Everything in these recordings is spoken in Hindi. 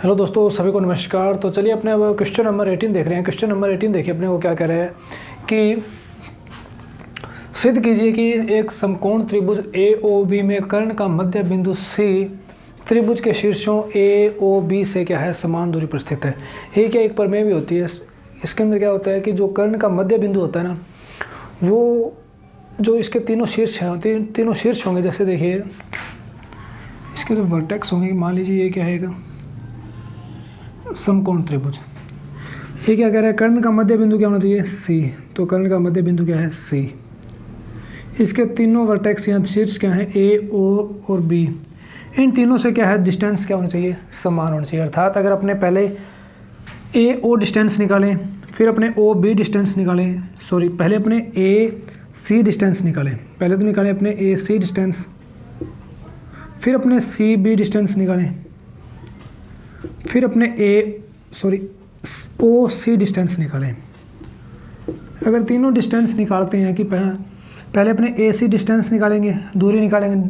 हेलो दोस्तों, सभी को नमस्कार। तो चलिए अपने अब क्वेश्चन नंबर 18 देख रहे हैं। क्वेश्चन नंबर 18 देखिए अपने को क्या कह रहे हैं कि सिद्ध कीजिए कि एक समकोण त्रिभुज ए ओ बी में कर्ण का मध्य बिंदु सी त्रिभुज के शीर्षों ए ओ बी से क्या है समान दूरी पर स्थित है। ये क्या एक प्रमेय भी होती है। इसके अंदर क्या होता है कि जो कर्ण का मध्य बिंदु होता है ना, वो जो इसके तीनों शीर्ष हैं, तीनों शीर्ष होंगे। जैसे देखिए इसके जो वर्टेक्स होंगे, मान लीजिए ये क्या है समकोण त्रिभुज। ये क्या कह रहा है, कर्ण का मध्य बिंदु क्या होना चाहिए सी। तो कर्ण का मध्य बिंदु क्या है सी। इसके तीनों वर्टेक्स या शीर्ष क्या है ए ओ और बी। इन तीनों से क्या है डिस्टेंस क्या होना चाहिए समान होना चाहिए। अर्थात अगर अपने पहले ए ओ डिस्टेंस निकालें, फिर अपने ओ बी डिस्टेंस निकालें, पहले अपने ए सी डिस्टेंस निकालें। पहले तो निकालें अपने ए सी डिस्टेंस, फिर अपने सी बी डिस्टेंस निकालें, फिर अपने ओ सी डिस्टेंस निकालें। अगर तीनों डिस्टेंस निकालते हैं कि पहले अपने ए सी डिस्टेंस निकालेंगे, दूरी निकालेंगे,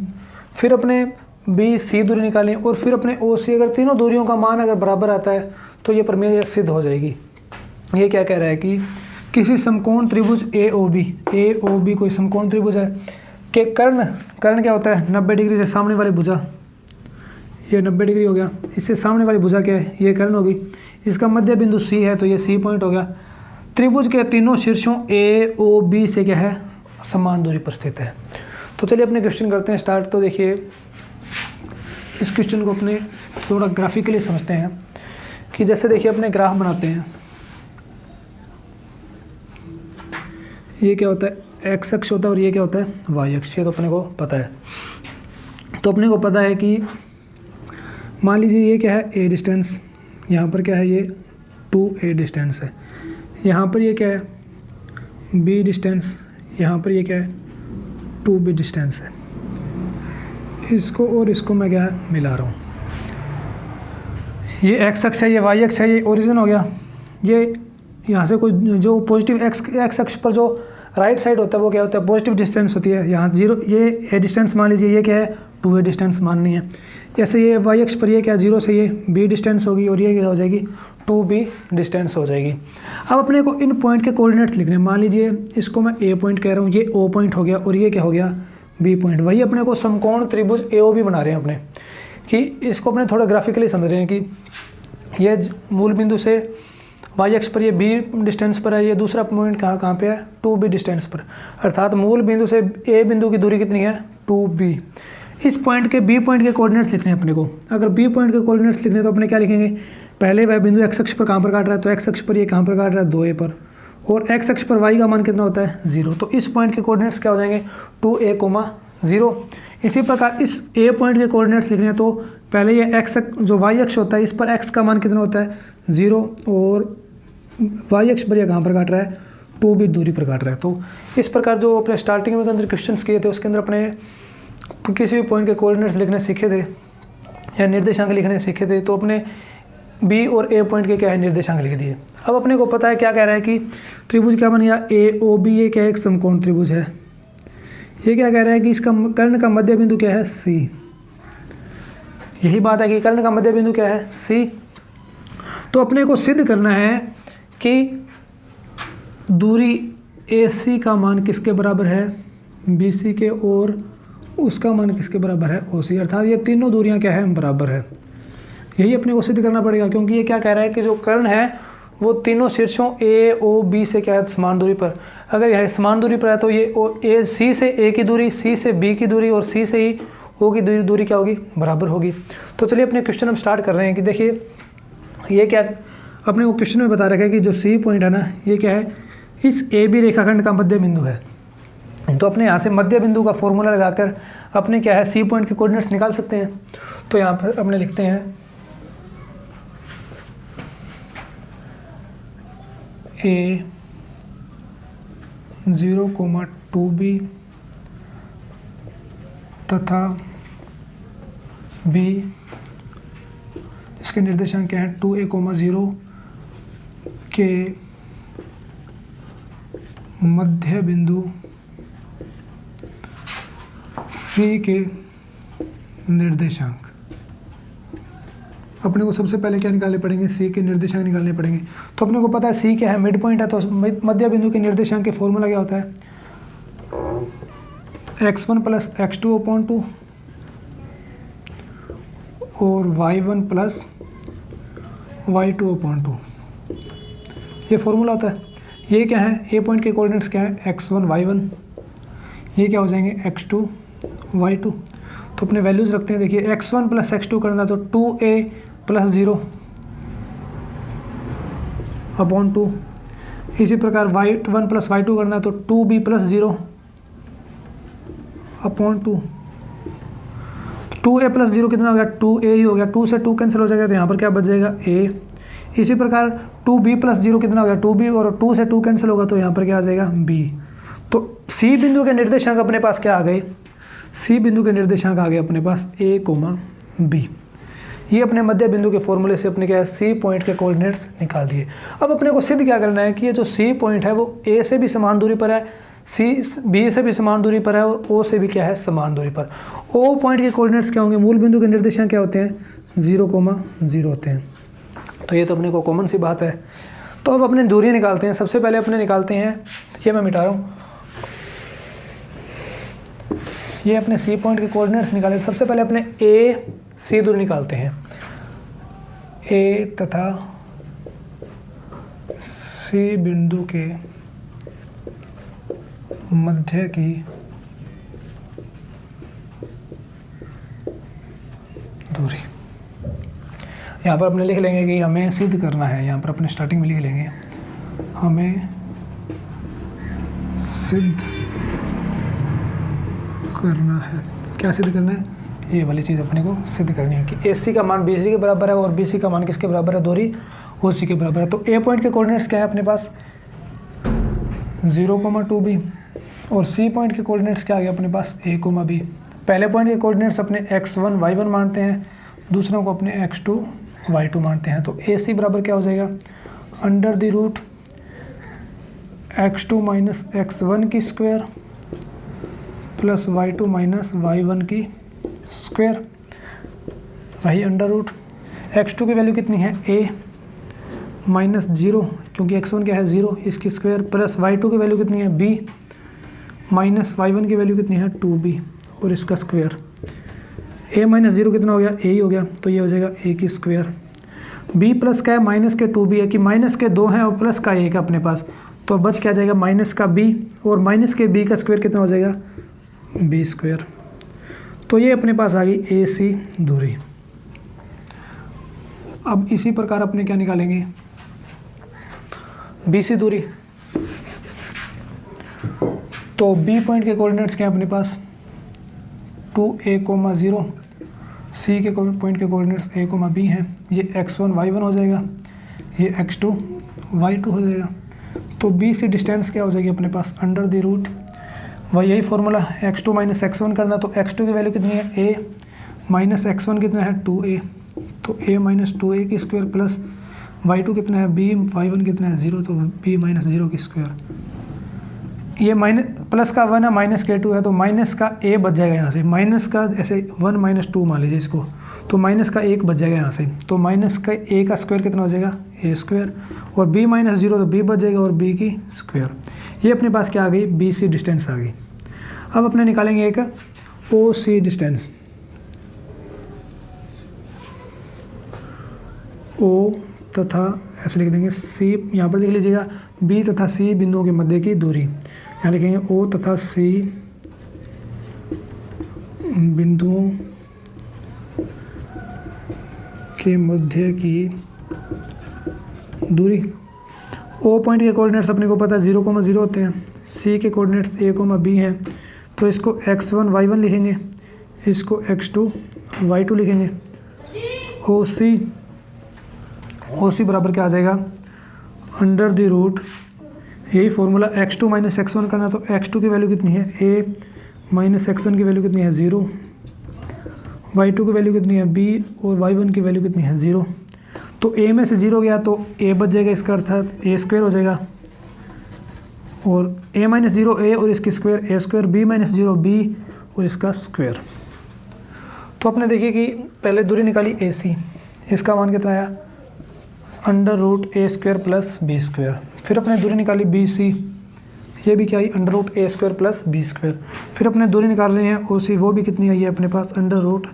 फिर अपने बी सी दूरी निकालें और फिर अपने ओ सी, अगर तीनों दूरियों का मान अगर बराबर आता है तो ये प्रमेय सिद्ध हो जाएगी। ये क्या कह रहा है कि किसी समकोण त्रिभुज ए ओ बी कोई समकोण त्रिभुज है कि कर्ण क्या होता है 90 डिग्री से सामने वाली भुजा, ये 90 डिग्री हो गया। इससे सामने वाली भुजा क्या है, ये कर्ण होगी। इसका मध्य बिंदु सी है तो ये सी पॉइंट हो गया। त्रिभुज के तीनों शीर्षों ए ओ बी से क्या है समान दूरी पर स्थित है। तो चलिए अपने क्वेश्चन करते हैं स्टार्ट। तो देखिए इस क्वेश्चन को अपने थोड़ा ग्राफिकली समझते हैं कि जैसे देखिए अपने ग्राफ बनाते हैं। ये क्या होता है एक्स अक्ष होता है और ये क्या होता है वाई अक्ष। ये तो अपने को पता है। तो अपने को पता है कि मान लीजिए ये क्या है ए डिस्टेंस, यहाँ पर क्या है ये 2a डिस्टेंस है, यहाँ पर ये क्या है b डिस्टेंस, यहाँ पर ये क्या है 2b डिस्टेंस है। इसको और इसको मैं क्या है मिला रहा हूँ। ये x अक्ष है, ये y अक्ष है, ये ओरिजिन हो गया। ये यहाँ से कोई जो पॉजिटिव x अक्ष पर जो राइट साइड होता है वो क्या होता है पॉजिटिव डिस्टेंस होती है। यहाँ 0 ये a डिस्टेंस मान लीजिए, ये क्या है 2a डिस्टेंस माननी है। जैसे ये y अक्ष पर ये क्या 0 से ये b डिस्टेंस होगी और ये क्या हो जाएगी 2b डिस्टेंस हो जाएगी। अब अपने को इन पॉइंट के कोऑर्डिनेट्स लिखने हैं। मान लीजिए इसको मैं a पॉइंट कह रहा हूँ, ये o पॉइंट हो गया और ये क्या हो गया b पॉइंट। वही अपने को समकोण त्रिभुज AOB बना रहे हैं अपने, कि इसको अपने थोड़ा ग्राफिकली समझ रहे हैं कि ये मूल बिंदु से y अक्ष पर ये b डिस्टेंस पर है, ये दूसरा पॉइंट कहाँ पे है 2b डिस्टेंस पर। अर्थात मूल बिंदु से a बिंदु की दूरी कितनी है 2b। इस पॉइंट के b पॉइंट के कोऑर्डिनेट्स लिखने हैं अपने को। अगर b पॉइंट के कोऑर्डिनेट्स लिखने तो अपने क्या लिखेंगे, पहले वह बिंदु x अक्ष पर कहाँ पर काट रहा है, तो x अक्ष पर ये कहाँ पर काट रहा है 2a पर, और x अक्ष पर y का मान कितना होता है 0। तो इस पॉइंट के कोऑर्डिनेट्स क्या हो जाएंगे 2a, 0। इसी प्रकार इस a पॉइंट के कोऑर्डिनेट्स लिखने हैं तो पहले ये x जो y अक्ष होता है इस पर x का मान कितना होता है 0, और y अक्ष पर यह कहाँ पर काट रहा है 2b दूरी पर काट रहा है। तो इस प्रकार जो अपने स्टार्टिंग में अंदर क्वेश्चंस किए थे उसके अंदर अपने किसी भी पॉइंट के कोऑर्डिनेट्स लिखने सीखे थे या निर्देशांक लिखने सीखे थे, तो अपने b और a पॉइंट के क्या है निर्देशांक लिख दिए। अब अपने को पता है क्या कह रहा है कि त्रिभुज क्या बन गया AOB, ये क्या है एक समकोण त्रिभुज है। ये क्या कह रहा है कि इसका कर्ण का मध्य बिंदु क्या है C। यही बात है कि कर्ण का मध्य बिंदु क्या है C। तो अपने को सिद्ध करना है कि दूरी AC का मान किसके बराबर है BC के, और उसका मान किसके बराबर है OC। अर्थात ये तीनों दूरियां क्या है बराबर है। यही अपने को सिद्ध करना पड़ेगा, क्योंकि ये क्या कह रहा है कि जो कर्ण है वो तीनों शीर्षों AOB से क्या है समान दूरी पर। अगर यह समान दूरी पर है तो ये C से A की दूरी, C से B की दूरी और C से ही O की दूरी क्या होगी बराबर होगी। तो चलिए अपने क्वेश्चन हम स्टार्ट कर रहे हैं कि देखिए ये क्या अपने को क्वेश्चन में बता रखा है कि जो C पॉइंट है ना ये क्या है इस AB रेखाखंड का मध्य बिंदु है। तो अपने यहाँ से मध्य बिंदु का फॉर्मूला लगाकर अपने क्या है C पॉइंट के कोऑर्डिनेट्स निकाल सकते हैं। तो यहाँ पर अपने लिखते हैं A 0, 2b तथा b इसके निर्देशांक क्या है 2a, 0 के मध्य बिंदु C के निर्देशांक। अपने को सबसे पहले क्या निकालने पड़ेंगे, सी के निर्देशांक निकालने पड़ेंगे। तो अपने को पता है सी क्या है, मिड पॉइंट है, तो मध्य बिंदु के निर्देशांक के फॉर्मूला क्या होता है, x1 प्लस x2 अपॉन 2 और y1 प्लस y2 अपॉन 2, ये फॉर्मूला होता है। ये क्या है, ए पॉइंट के कोऑर्डिनेट्स क्या है, x1 y1, ये क्या हो जाएंगे x2 y2। तो अपने वैल्यूज़ रखते हैं, देखिए x1 प्लस x2 करना तो 2a प्लस 0 अपॉन 2, इसी प्रकार y1 प्लस y2 करना तो 2b plus 0 upon 2। 2a plus 0 कितना हो गया, 2a ही हो गया, 2 से 2 कैंसिल हो जाएगा तो यहाँ पर क्या बच जाएगा a। इसी प्रकार 2b प्लस 0 कितना हो गया, 2b, और 2 से 2 कैंसिल होगा तो यहाँ पर क्या आ जाएगा b। तो c बिंदु के निर्देशांक अपने पास क्या आ गए, c बिंदु के निर्देशांक आ गए अपने पास a, b। ये अपने मध्य बिंदु के फॉर्मूले से अपने क्या है, सी पॉइंट के कोऑर्डिनेट्स निकाल दिए। अब अपने को सिद्ध क्या करना है कि ये जो सी पॉइंट है वो ए से भी समान दूरी पर है, सी बी से भी समान दूरी पर है और ओ से भी क्या है, समान दूरी पर। ओ पॉइंट के कोऑर्डिनेट्स क्या होंगे, मूल बिंदु के निर्देशांक क्या होते हैं, 0,0 होते हैं। तो ये तो अपने को कॉमन सी बात है। तो अब अपने दूरी निकालते हैं। सबसे पहले अपने निकालते हैं, ये मैं मिटा रहा हूँ, ये अपने सी पॉइंट के कोऑर्डिनेट्स निकाले। सबसे पहले अपने ए सी दूरी निकालते हैं, ए तथा सी बिंदु के मध्य की दूरी। यहाँ पर अपने लिख लेंगे कि हमें सिद्ध करना है, यहाँ पर अपने स्टार्टिंग में लिख लेंगे हमें सिद्ध करना है। क्या सिद्ध करना है, ये वाली चीज़ अपने को सिद्ध करनी है कि AC का मान BC के बराबर है और BC का मान किसके बराबर है, दूरी OC के बराबर है। तो A पॉइंट के कोऑर्डिनेट्स क्या है अपने पास, 0,2b, और C पॉइंट के कोऑर्डिनेट्स क्या आ गया अपने पास, a, b। पहले पॉइंट के कोऑर्डिनेट्स अपने x1 y1 मानते हैं, दूसरों को अपने x2 y2 मानते हैं। तो AC बराबर क्या हो जाएगा, under the root x2 minus x1 की square plus y2 minus y1 की स्क्वायर, वही अंडर रूट x2 की वैल्यू कितनी है, a माइनस 0, क्योंकि x1 क्या है 0, इसकी स्क्वायर, प्लस y2 की वैल्यू कितनी है b माइनस y1 की वैल्यू कितनी है 2b और इसका स्क्वायर। a माइनस 0 कितना हो गया, a ही हो गया, तो ये हो जाएगा a की स्क्वायर। b प्लस का है माइनस के 2b है कि माइनस के 2 हैं और प्लस का 1 है अपने पास, तो बच क्या जाएगा माइनस का b, और माइनस के b का स्क्वायर कितना हो जाएगा, b स्क्वायर। तो ये अपने पास आ गई AC दूरी। अब इसी प्रकार अपने क्या निकालेंगे, BC दूरी। तो B पॉइंट के कोऑर्डिनेट्स क्या है अपने पास, 2a, 0, C के पॉइंट के कोऑर्डिनेट्स a, b हैं। ये x1 y1 हो जाएगा, ये x2 y2 हो जाएगा। तो B से डिस्टेंस क्या हो जाएगी अपने पास, अंडर द रूट, वही यही फॉर्मूला, x2 माइनस x1 करना, तो x2 की वैल्यू कितनी है a माइनस x1 कितना है 2a, तो a माइनस 2a की स्क्वायर प्लस y2 कितना है b, y1 कितना है 0, तो b माइनस 0 की स्क्वायर। ये माइनस प्लस का 1 है, माइनस के 2 है, तो माइनस का a बच जाएगा यहाँ से, माइनस का ऐसे 1 माइनस 2 मान लीजिए इसको, तो माइनस का 1 बच जाएगा यहाँ से, तो माइनस का a का स्क्वायर कितना हो जाएगा, a स्क्वायर, और b माइनस 0 तो b बच जाएगा और b की स्क्वायर। ये अपने पास क्या आ गई, BC डिस्टेंस आ गई। अब अपने निकालेंगे एक OC डिस्टेंस। O तथा ऐसे लिख देंगे C, यहाँ पर लिख लीजिएगा B तथा C बिंदुओं के मध्य की दूरी, यहाँ लिखेंगे O तथा C बिंदुओं के मध्य की दूरी। O पॉइंट के कोऑर्डिनेट्स अपने को पता है 0,0 होते हैं, C के कोऑर्डिनेट्स a, b हैं, तो इसको x1 y1 लिखेंगे, इसको x2 y2 लिखेंगे। OC बराबर क्या आ जाएगा, अंडर द रूट, यही फॉर्मूला, x2 माइनस x1 करना, तो x2 की वैल्यू कितनी है a माइनस x1 की वैल्यू कितनी है 0, y2 की वैल्यू कितनी है b और y1 की वैल्यू कितनी है 0। तो a में से 0 गया तो a बच जाएगा, इसका अर्थात a स्क्वायर हो जाएगा, और a माइनस 0 a और इसकी square a square, b minus 0 b और इसका स्क्वायर। तो आपने देखिए कि पहले दूरी निकाली AC, इसका मान कितना आया अंडर रूट ए स्क्वायर प्लस बी स्क्वायर। फिर अपने दूरी निकाली बी सी, ये भी क्या आई अंडर रूट ए स्क्वायर प्लस बी स्क्वायर। फिर अपने दूरी निकाल रहे हैं ओ सी, वो भी कितनी आई है अपने पास अंडर रूट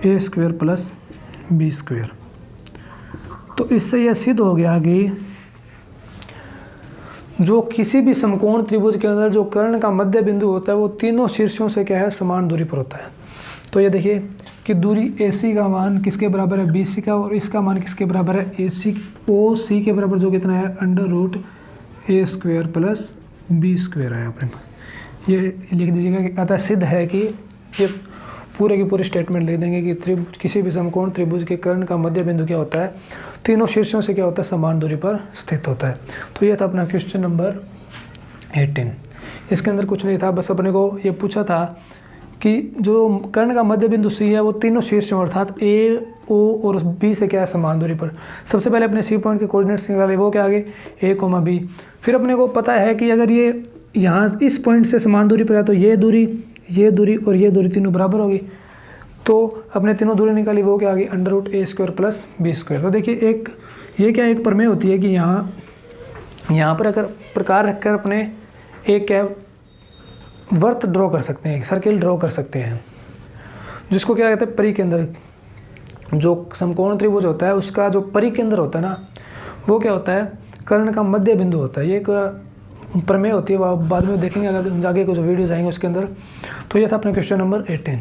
ए स्क्वायर प्लस बी स्क्वायर। तो इससे यह सिद्ध हो गया कि जो किसी भी समकोण त्रिभुज के अंदर जो कर्ण का मध्य बिंदु होता है वो तीनों शीर्षों से क्या है समान दूरी पर होता है। तो ये देखिए कि दूरी ए सी का मान किसके बराबर है बी सी का, और इसका मान किसके बराबर है ए सी ओ सी के बराबर जो कितना है अंडर रूट ए स्क्वायर प्लस बी स्क्वायर है अपने पास। ये लिख दीजिएगा कि अतः सिद्ध है कि ये पूरे की पूरी स्टेटमेंट लिख देंगे कि त्रिभुज किसी भी समकोण त्रिभुज के कर्ण का मध्य बिंदु क्या होता है तीनों शीर्षों से क्या होता है समान दूरी पर स्थित होता है। तो ये था अपना क्वेश्चन नंबर 18। इसके अंदर कुछ नहीं था, बस अपने को ये पूछा था कि जो कर्ण का मध्य बिंदु सी है वो तीनों शीर्षों अर्थात ए ओ और बी से क्या है समान दूरी पर। सबसे पहले अपने सी पॉइंट के कोऑर्डिनेट्स निकाले, वो क्या आगे ए कोमा बी। फिर अपने को पता है कि अगर ये यहाँ इस पॉइंट से समान दूरी पर है तो ये दूरी और ये दूरी तीनों बराबर होगी। तो अपने तीनों दूरी निकाली, वो क्या आ गई अंडर रूट ए स्क्वायर प्लस बी स्क्वायर। तो देखिए एक ये क्या एक प्रमेय होती है कि यहाँ पर अगर प्रकार रखकर अपने एक क्या वर्त ड्रॉ कर सकते हैं, एक सर्किल ड्रॉ कर सकते हैं, जिसको क्या कहते हैं परिकेंद्र। जो समकोण त्रिभुज होता है उसका जो परिकेंद्र होता है ना वो क्या होता है कर्ण का मध्य बिंदु होता है। ये एक प्रमेय होती है, वो आप बाद में देखेंगे आगे कुछ वीडियोज आएंगे उसके अंदर। तो ये था अपना क्वेश्चन नंबर 18।